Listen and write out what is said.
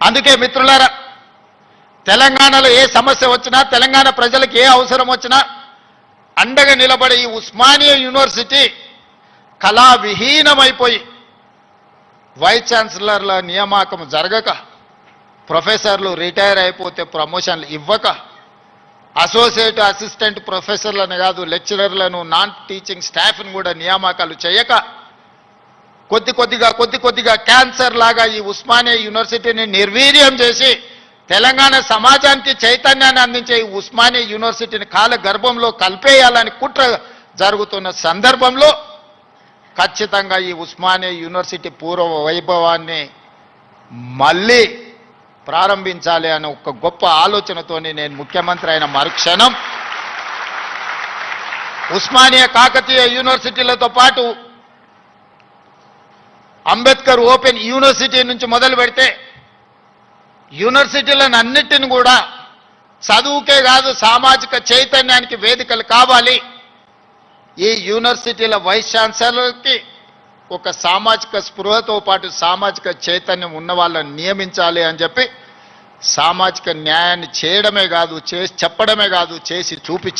అందుకే మిత్రులారా, తెలంగాణలో ఏ సమస్య వచ్చినా, తెలంగాణ ప్రజలకు ఏ అవసరం వచ్చినా అండగా నిలబడే ఈ ఉస్మానియా యూనివర్సిటీ కళావిహీనమైపోయి వైస్ ఛాన్సలర్ల నియామకం జరగక, ప్రొఫెసర్లు రిటైర్ అయిపోతే ప్రమోషన్లు ఇవ్వక, అసోసియేట్ అసిస్టెంట్ ప్రొఫెసర్లను కాదు లెక్చరర్లను, నాన్ టీచింగ్ స్టాఫ్ను కూడా నియామకాలు చేయక, కొద్ది కొద్దిగా క్యాన్సర్ లాగా ఈ ఉస్మానియా యూనివర్సిటీని నిర్వీర్యం చేసి తెలంగాణ సమాజానికి చైతన్యాన్ని అందించే ఈ ఉస్మానియా యూనివర్సిటీని కాల గర్భంలో కలిపేయాలని కుట్ర జరుగుతున్న సందర్భంలో ఖచ్చితంగా ఈ ఉస్మానియా యూనివర్సిటీ పూర్వ వైభవాన్ని మళ్ళీ ప్రారంభించాలి అనే ఒక గొప్ప ఆలోచనతోని నేను ముఖ్యమంత్రి అయిన మరుక్షణం ఉస్మానియా కాకతీయ యూనివర్సిటీలతో పాటు అంబేద్కర్ ఓపెన్ యూనివర్సిటీ నుంచి మొదలు పెడితే యూనివర్సిటీలను అన్నిటిని కూడా చదువుకే కాదు సామాజిక చైతన్యానికి వేదికలు కావాలి. ఈ యూనివర్సిటీల వైస్ ఛాన్సలర్కి ఒక సామాజిక స్పృహతో పాటు సామాజిక చైతన్యం ఉన్న వాళ్ళని నియమించాలి అని చెప్పి సామాజిక న్యాయాన్ని చేయడమే కాదు, చేసి చెప్పడమే కాదు, చేసి చూపించాలి.